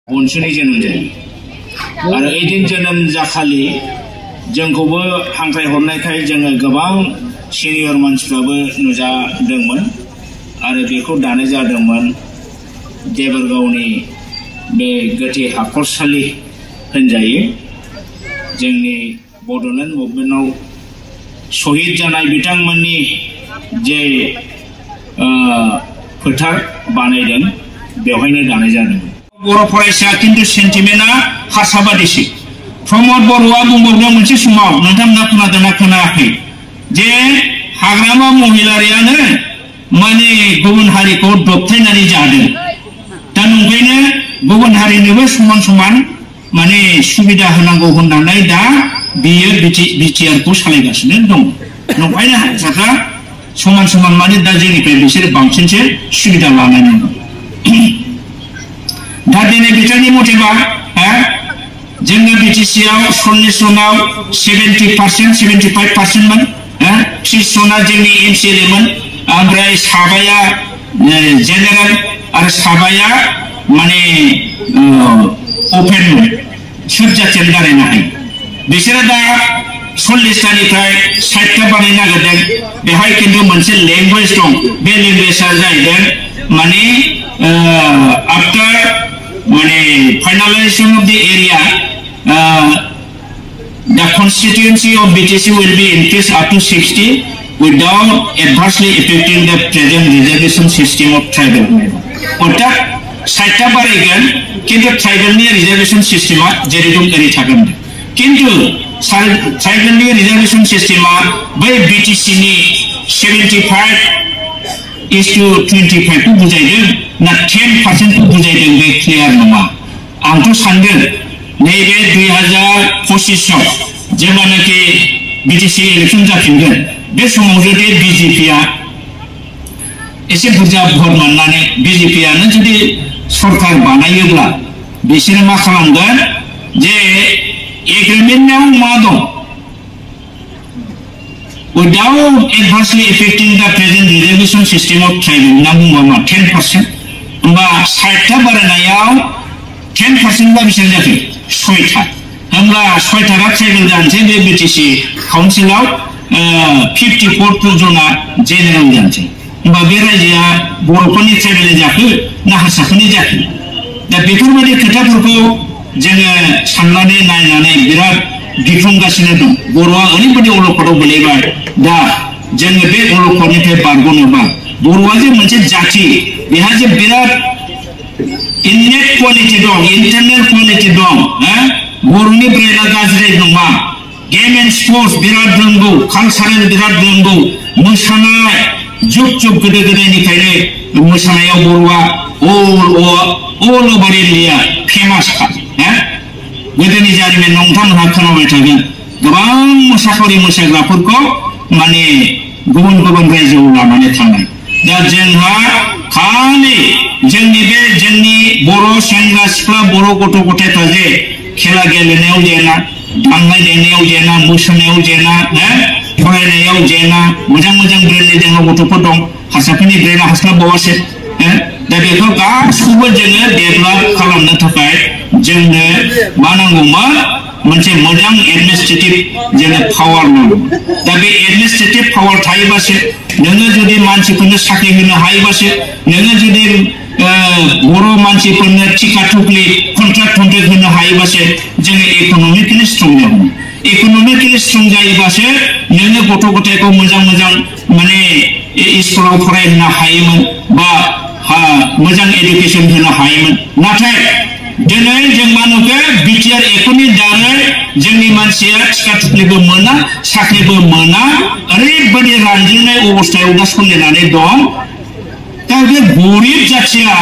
अनसुनि जोनोम जायो आरो ओइदिन जोनोम जाखालि जोंखौबो हांख्राय हरनायखाय जोङो गोबां सिनियर मानसिफ्राबो नुजादोंमोन आरो बेखौ दानाय जादोंमोन देबरगावनि बे गोथै हाखरसालि होनजायो जोंनि बड'लेण्ड मुभमेन्टआव शहीद जानाय बिथांमोननि जे फोथार बानायदों बेवहायनो दानाय जादोंमोन बर' फरायसा किन्तु सेन्टिमेन्टआ हारसाबादिसो प्रमद बर'आ बुंबावदों मोनसे समाव नोंथांमोना खोनादोंना खोनायाखै जे हाग्रामा महिलारियानो माने गुबुन हारिखौ दबथायनानै जादों दा नंखायनो गुबुन हारिनोबो समान समान माने सुबिदा होनांगौ होननानै दा बियो बिटिआरखौ सालायगासिनो दं नंखायनो हारसाफ्रा समान समान माने दा जोंनिफ्राय बिसोर बांसिनसो सुबिदा लानाय दं दा दिनै बिथांनि मथेबा जोंनि बिटिसिआव 40 जनाव 70% 75% मोन 30 जना जोंनि एमसिएलएमोन ओमफ्राय साबाया जेनेरेल आरो साबाया माने ओपन सोब जाथियानो दारायनो हायो बिसोरो दा 40टानिफ्राय 60टा बानायनो नागिरदों बेवहाय खिन्थु मोनसे लेंगुवेज दं बे लेंगुवेजआ जाहैदों माने आफ्टार माने फाइनालाइजेशन अफ द area the constituency of BTC will be increased up to 60 without adversely affecting the present reservation system of tribal. अर्थात 60टा बारायगोन किन्तु ट्राइबेलनि रिजर्वेशन सिस्टेमा जेरैदं एरै थागोन किन्तु ट्राइबेलनि रिजर्वेशन सिस्टेमा बै बीटीसीनि 75:25 को बुझायदों ना 10% को बुझायदों बे क्लियार नङा आंथ' सानदों नैबे 2025आव जेब्लानाखि बीटीसी इलेक्शन जाफिनगोन बे समाव जुदि बीजेपीआ एसे बुरजा भट मोननानै बीजेपीआनो जुदि सरकार बानायोब्ला बिसोरो मा खालामगोन जे एग्रिमेन्टआव मा दं without adversely affecting the present reservation system of tribal ना बुङोबा 10% होमबा 60टा बारायनायाव 10% बा बेसेबां जाखो 6टा होमब्ला 6टा ट्राइबेल जानोसै बे बीटीसी काउन्सिलाव 54 जना जेनेरेल जानोसै होमबा बे रायजोआ बर'फोरनि ट्राइबेल जाखो ना हारसाफोरनि जाखो दा बेफोरबायदि खोथाफोरखौ जोङो साननानै नायनानै बिराद गिख्रंगासिनो दं बर'आ ओरैबायदि अलखदाव गोलैबाय दा जोङो बे अलखदनिफ्राय बारग'नोबा बर'आ जे मोनसे जाथि बेहा जे बिराद इननेट क्वालिटी दं इन्टारनेल क्वालिटी दं बर'नि ब्रेना गाज्रि नङा गेम एन्ड स्पर्ट्स बिराद रोंगौ कालचारेल बिराद रोंगौ मोसानाय जुग जुग गोदो गोदायनिफ्रायनो मोसानायाव बर'आ अल ओभार इन्डिया फेमास गोदोनि जारिमिन नोंथांमोनहा खोनाबाय थागोन गोबां मोसाखावरि मोसाग्राफोरखौ माने गुबुन गुबुन रायजोआव लानानै थांनाय दा जोंहा खालि जोंनि बर' सेंग्रा सिख्ला बर' गथ' गथायफ्रा जे खेला गेलेनायाव जेना दामनाय देनायाव जेना मोसानायाव जेना फरायनायाव जेना मोजां मोजां ब्रेननि जोंहा गथ'फोर दं हारसाफोरनि ब्रेना हास्लाबबावासो दा बेखौ गासिखौबो जोङो डेभेलप खालामनो थाखाय जोंनो मा नांगौमोन मोनसे मोजां एडमिनिस्ट्रेटिभ जोंनो पावार नांगौ दा बे एडमिनिस्ट्रेटिभ पावार थायोबासो नोङो जुदि मानसिफोरनो साख्रि होनो हायोबासो नोङो जुदि बर' मानसिफोरनो टिका थुकलि कन्ट्राक्ट होनो हायोबासो जोङो इक'नमिकेलि स्ट्रं जागोन इक'नमिकेलि स्ट्रं जायोबासो नोङो गथ' गथायखौ मोजां मोजां माने स्कुलाव फरायहोनो हायोमोन बा मोजां एडुकेशन होनो हायोमोन नाथाय दिनै जों मा नुखो बिटिआर एक्टनि दारै जोंनि मानसिया टिका थुकलिबो मोना साख्रिबो मोना ओरैबायदि रानज्रिंनाय अबस्थायाव दा सोलिनानै दं दा बे गरिब जाथिया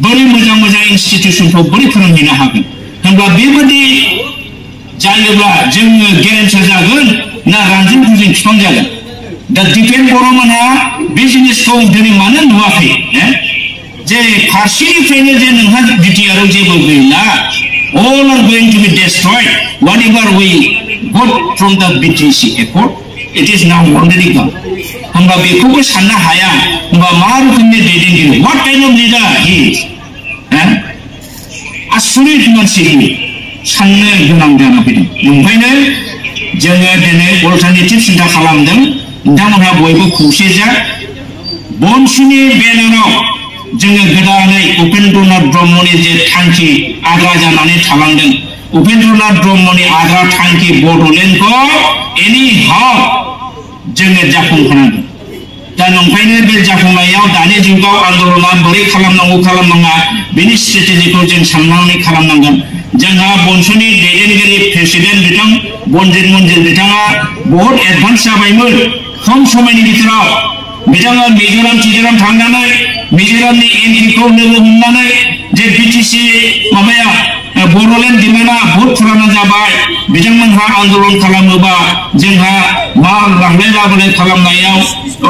बोरै मोजां मोजां इनस्टिटिउसनखौ बोरै फोरोंहैनो हागोन होनब्ला बेबायदि जायोब्ला जोङो गेरेन्सा जागोन ना रानज्रिं खुंज्रिं बिफां जागोन दा दिपेन बर'मोनहा बे जिनिसखौ दिनै मानो नुवाखै जे फारसेनिफ्रायनो जे नोंहा बिटिआरआव जेबो गैला all are going to be destroyed whatever we got from the BTC accord it is now already gone होनबा बेखौबो साननो हाया होनबा मा रोखोमनि दैदेनगिरि what kind of leader he is आसरित मानसिनि साननो गोनां जाना फैदों। ओंखायनो जोङो दिनै अल्टारनेटिभ सिन्था खालामदों नोंथांमोनहा बयबो खौसे जा बनसुनि बेनाराव जोङो गोदानै उपेन्द्रनाथ ब्रह्मनि जे थांखि आद्रा जानानै थालांदों उपेन्द्रनाथ ब्रह्मनि आद्रा थांखि बड'लेण्डखौ एनि हाउ जोङो जाफुंहोनांगोन। दा नंखायनो बे जाफुंनायाव दानि जुगाव आन्दलना बोरै खालामनाङा बेनि स्ट्रेटेजिखौ जों साननानै खालामनांगोन। जोंहा बनसुनि दैदेनगिरि प्रेसिडेन्ट बिथां बनजित मन्जिल बिथाङा बहुत एडभान्स जाबायमोन। खम समयनि गेजेराव बिथाङा मिजोराम थांनानै मिजोरामनि एमपिखौ लोगो हमनानै जे बिटिसि माबाया बड'लेण्ड डिमान्डआ बहुत फुराना जाबाय बिथांमोनहा आन्दलन खालामोबा जोंहा मा लांलाय लाबोलाय खालामनायाव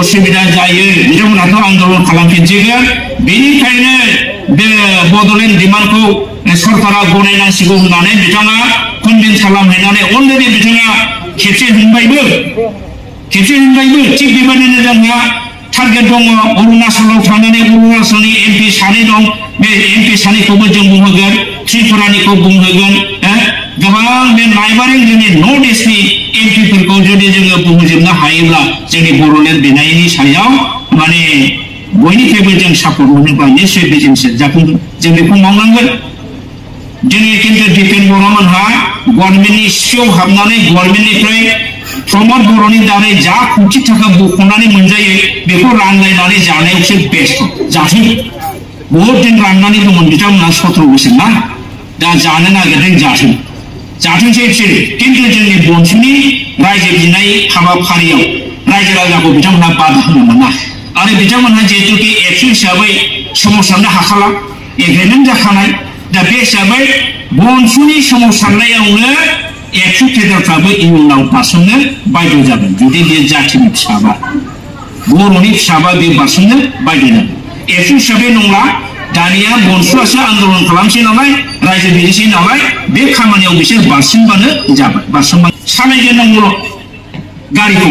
असुबिदा जायो बिथांमोनहाथ' आन्दलन खालामफिनसिगोन। बेनिखायनो बे बड'लेण्ड डिमान्डखौ सरकारा गनायनांसिगौ होननानै बिथाङा कनभिन्स खालामहैनानै अलरेडि बिथाङा खेबसे होनबायबो थिग बेबायदिनो जोंहा टारगेट दङ अरुणाचलाव थांनानै अरुणाचलनि एमपि सानै दं बे एमपि सानैखौबो जों बुंहोगोन त्रिपुरानिखौ बुंहोगोन गोबां बे नाइबारिं जोंनि नर्थ इस्टनि एमपिफोरखौ जुदि जोङो बुंहोजोबनो हायोब्ला जोंनि बड'लेण्ड बिनायनि सायाव माने बयनिफ्रायबो जों सापर्ट मोनोब्ला निश्चय बिजनेस जाफुंगोन। जों बेखौ मावनांगोन। दिनै खिन्थु दिपेन बर'मोनहा गभर्नमेन्टनि सिङाव हाबनानै गभर्नमेन्टनिफ्राय प्रमद बर'नि दारै जा कोटि थाखा बख'नानै मोनजायो बेखौ रानलायनानै जानायावसो बेस्ट जाथों। बहुत दिन राननानै दंमोन बिथांमोनहा 17 बोसोर ना दा जानो नागिरदों जाथोंसै बिसोरो। खिन्थु जोंनि बनसुनि रायजो बिनाय हाबाफारियाव रायजो राजाखौ बिथांमोनहा बादा होनो मोना आरो बिथांमोनहा जिहेतुकि एबसु हिसाबै सोमावसारनो हाखाला एग्रिमेन्ट जाखानाय दा बे हिसाबै बनसुनि सोमावसारनायावनो एबसु केडारफ्राबो इयुनाव बारसोमनो बाध्य जागोन। जुदि बे जाथिनि फिसाबा बर'नि फिसाबा बे बारसोमनो बाध्य जागोन। एबसु हिसाबै नंला दानिया बनसुआसो आन्दलन खालामसै नालाय रायजो बिनोसै नालाय बे खामानियाव बिसोर बारसोमबानो जाबाय बारसोमबानो सालायजेननांगौल' गारिखौ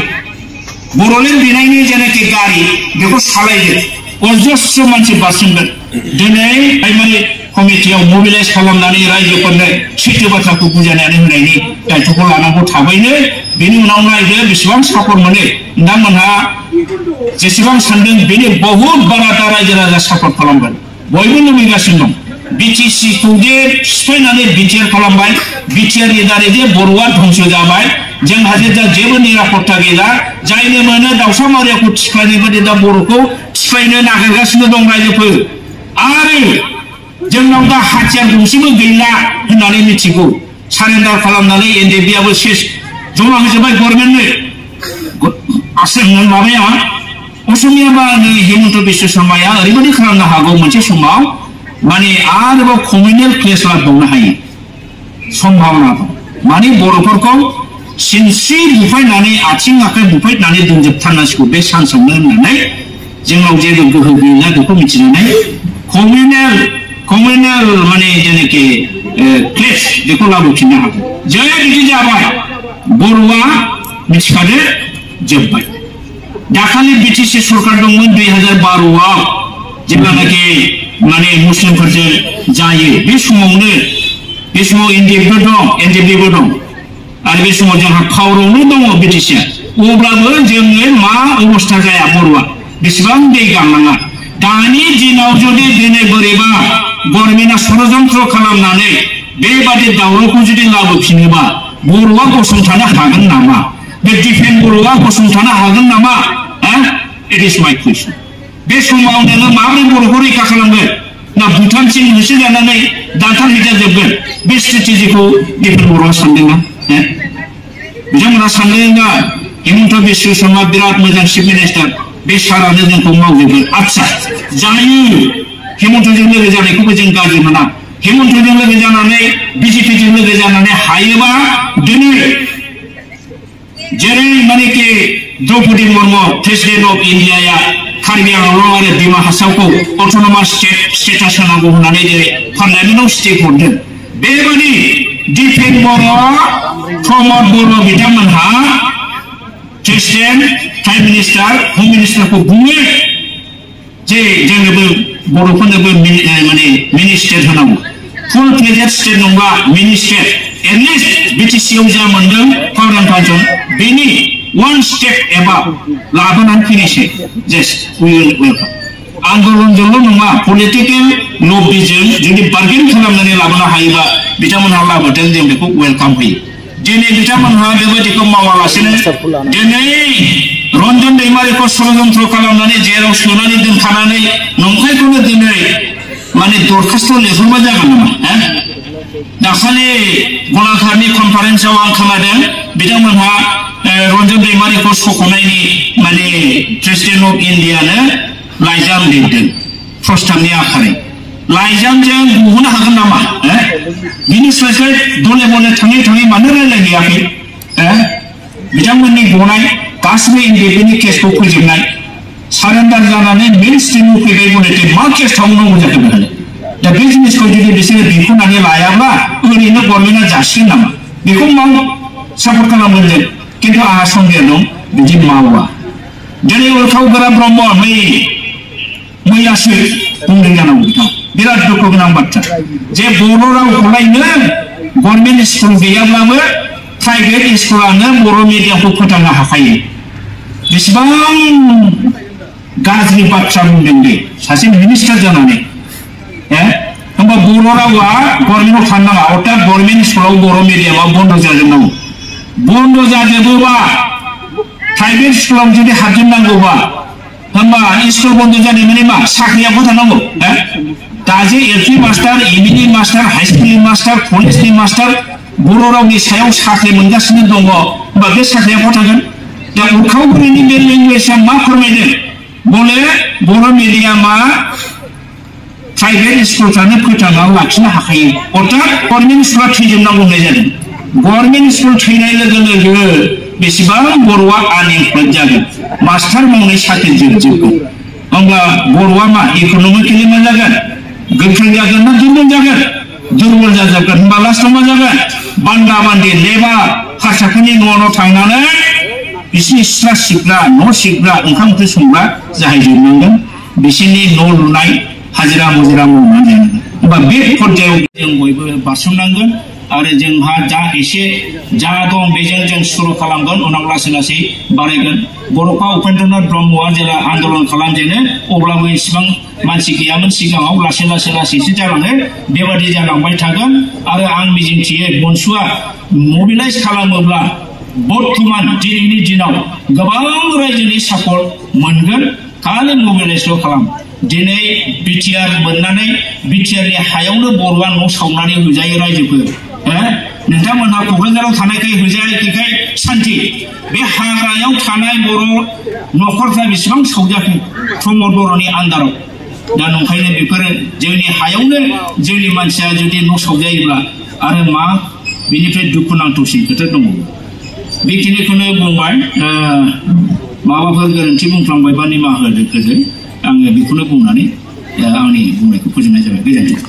बड'लेण्ड बिनायनि जेनाखि गारि बेखौ सालायदो अजस्र मानसि बारसोमगोन। दिनै प्राइमारि कमिटियाव मोबिलाइज खालामनानै रायजोफोरनो सैथो बाथ्राखौ बुजायनानै होनायनि दायथ'खौ लानांगौ थाबैनो। बेनि उनाव नायदो बेसेबां सापर्ट मोनो नोंथांमोनहा जेसेबां सानदों बेनि बहुत बाराथा रायजो राजा सापर्ट खालामगोन। बयबो लुबैगासिनो दं बिटिसिखौ जे सिफायनानै बिटिआर खालामबाय बिटिआरनि दारै जे बर'आ धंस जाबाय जोंहा जे दा जेबो निरापत्ता गैला जायनो मोनो दाउसा मारियाखौ थिखायनाय बायदि दा बर'खौ थिखायनो नागिरगासिनो दं रायजोफोर। आरो जोंनाव दा हाथियार गंसेबो गैला होननानै मिथिगौ सारेन्डार खालामनानै एनडिएफबिआबो सेस जमा होजोबबाय गभर्नमेन्टनो माबाया असमिया बा हेमन्त बिश्व शर्माया ओरैबायदि खालामनो हागौ मोनसे समाव माने आरोबाव कमिउनेल क्लेश लाबोनो हायो सम्भावना दं। माने बर'फोरखौ सिनस्रि बुफायनानै आथिं आखाइ बुफायनानै दोनजोबथारनांसिगौ बे सान्सआवनो होननानै जोंनाव जेबो गोहो गैला बेखौ मिथिनानै कमिउनेल माने जेनाखि क्लेश बेखौ लाबोफिननो हागौ। जै बिदि जाबाय बर'आ मिथिखादो जोब्बाय। दाखालि बिटिसि सरकार दंमोन 2012आव जेब्लानाखि माने मुस्लिमफोरजों जायो बे समाव एनडिएफबिबो दं आरो बे समाव जोंहा पावारावनो दङ बिटिसिआ अब्लाबो जोङो मा अबस्था जाया बर'आ बेसेबां दै गांनाङा। दानि दिनाव जुदि दिनै बोरैबा गभर्नमेन्टआ षड़यन्त्र खालामनानै बेबादि दावरावखौ जुदि लाबोफिनोबा बर'आ गसंथानो हागोन नामा? बे डिफेन बर'आ गसंथानो हागोन नामा? इट इज माइ कुइसन। बे समाव नोङो माबोरै बर'खौ रैखा खालामगोन ना भुटानसिम होसोजानानै दानथारहैजाजोबगोन? बे स्ट्रेटेजिखौ डिफेन बर'आ सानदोंना बिथांमोना सानदोंना हेमन्त बिश्व शर्मा बिराद मोजां चिफ मिनिस्टार बे सारानो जोंखौ मावजोबगोन। आच्छा जायो हेमन्तजों लोगो जानायखौबो जों गाज्रि मोना। हेमन्तजों लोगो जानानै बिजेपिजों लोगो जानानै हायोबा दिनै जेरै मानेकि द्रौपदी मुर्मु प्रेसिडेन्ट अफ इन्डियाया कार्बि आंलं आरो डिमा हासावखौ अट'नमास स्टेटास होनांगौ होननानै जेरै पार्लियामेन्टआव स्टेप हरदों बेबायदि दिपेन बर' प्रमद बर' बिथांमोनहा प्रेसिडेन्ट प्राइम मिनिस्टार हम मिनिस्टारखौ बुङो जे जोंनोबो बर'फोरनोबो माने मिनि स्टेट होनांगौ फुल प्लेजेड स्टेट नंबा मिनि स्टेट एटलिस्ट बीटीसी आव जा मोनदों फाउंडेन फांसन बेनि वन स्टेप एबा लाबोनानै फैनायसै जस्ट वी विल वेलकाम आन्दोलनजोंल' नङा पलिटिकेल लबिजों जुदि बार्गेन खालामनानै लाबोनो हायोबा बिथांमोनहा लाबोदों जों बेखौ वेलकाम होयो दिनै बिथांमोनहा बेबायदिखौ मावालासिनो दिनै रन्जन दैमारिखौ षड़यन्त्र खालामनानै जेराव सोनानै दोनखानानै नंखायखौनो दिनै माने दरखास्त लिरहरबा जागोन नामा दाखालि गलाघाटनि कनफारेन्सआव आं खोनादों बिथांमोनहा रन्जन दैमारिखौ सख'नायनि माने प्रेसिडेन्ट अफ इन्डियानो लाइजाम लिरदों प्रस्ताबनि आखारै लाइजामजों गहोनो हागोन नामा बिनि सायाव दले बले थाङै थाङै मानो रायलायहैयाखै बिथांमोननि गनाय गासिबो इन्डिपेन्डेन्ट केसखौ फोजोबनाय सारेन्डार जानानै मेन स्ट्रिमाव फैबाय गनायथे मा केस थाबावनांगौ जाखो बेहाय दा बे जिनिसखौ जुदि बिसोरो दिन्थिनानै लायाब्ला ओरैनो गभर्नमेन्टआ जासिगोन नामा बेखौ माव सापर्ट खालामगोन जों खिन्थु आंहा सन्देह दं बिदि मावा दिनै उल्खावगोरा ब्रह्म मैयासो बुंदों जानांगौ बिथां बिराद दुखु गोनां बाथ्रा जे बर' रावखौलायनो गभर्नमेन्ट स्कुल गैयाब्लाबो प्राइभेट स्कुलानो बर' मिडियामखौ फोथांनो हाखायो बेसेबां गाज्रि बाथ्रा बुंदों दे सासे मिनिस्टार जानानै होमबा बर' रावा गभर्नमेन्टआव थानो नाङा अर्थात गभर्नमेन्ट स्कुलाव बर' मिडियामा बन्द जाजोबनांगौ बन्द जाजोबोबा प्राइभेट स्कुलाव जुदि हाबजोबनांगौबा होमबा स्कुल बन्द जानाय माने मा साख्रिया फोथांनांगौ दा जे एलपि मास्टार एमइनि मास्टार हाई स्कुलनि मास्टार कलेजनि मास्टार बर' रावनि सायाव साख्रि मोनगासिनो दङ होमबा बे साख्रिया फोथांगोन दा उल्खावगोरानि बे लेंगुवेजआ मा फोरमायदों बले बर' मिडियामा प्राइभेट स्कुलफ्रानो फोथांनानै लाखिनो हाखायो अर्थात गभर्नमेन्ट स्कुला थैजोबनांगौ होननाय जादों गभर्नमेन्ट स्कुल थैनाय लोगो लोगो बेसेबां बर'आ आनएमप्लयड जागोन मास्टार मावनाय साख्रि जोबजोबगोन होमब्ला बर'आ मा इक'नमिकेलि मा जागोन गोख्रों जागोन ना दुर्बल जागोन दुर्बल जाजोबगोन होमबा लास्टआव मा जागोन बान्दा बान्दि लेबार हारसाफोरनि न' थांनानै बिसिनि सिथ्ला सिबग्रा न' सिबग्रा ओंखाम ओंख्रि संग्रा जाहैजोबनांगोन बिसिनि न' लुनाय हाजिरा मुजिरा मावनानै होमबा बे पर्यायाव जों बयबो बारसोमनांगोन आरो जोंहा जा एसे जा दं बेजों जों सुरु खालामगोन उनाव लासै लासै बारायगोन बर'फा उपेन्द्रनाथ ब्रह्मआ जेला आन्दोलन खालामजेनो अब्लाबो इसिबां मानसि गैयामोन सिगाङाव लासै लासै लासैसो जालाङो बेबादि जालांबाय थागोन आरो आं मिजिंथियो बनसुआ मबिलाइज खालामोब्ला बर्थमान दिनैनि दिनाव गोबां रायजोनि सापर्ट मोनगोन खालि मबिलाइजल' खालाम दिनै बिटिआर मोननानै बिटिआरनि हायावनो बर'आ न' सावनानै होजायो रायजोफोर नोंथांमोनहा क'क्राझाराव थानायखाय होजायाखैखाय सान्थि बे हाग्रायाव थानाय बर' न'खरफ्रा बेसेबां सौजाखो प्रमद बर'नि आन्दाराव दा नंखायनो बेफोरो जोंनि हायावनो जोंनि मानसिया जुदि न' सावजायोब्ला आरो मा बेनिफ्राय दुखुनांथावसिन खोथा दङ बेखिनिखौनो बुंबाय माबाफोर गोरोन्थि बुंफ्लांबायबा निमाहा होदो आङो बेखौनो बुंनानै आंनि बुंनायखौ फोजोबनाय जाबाय गोजोन्थों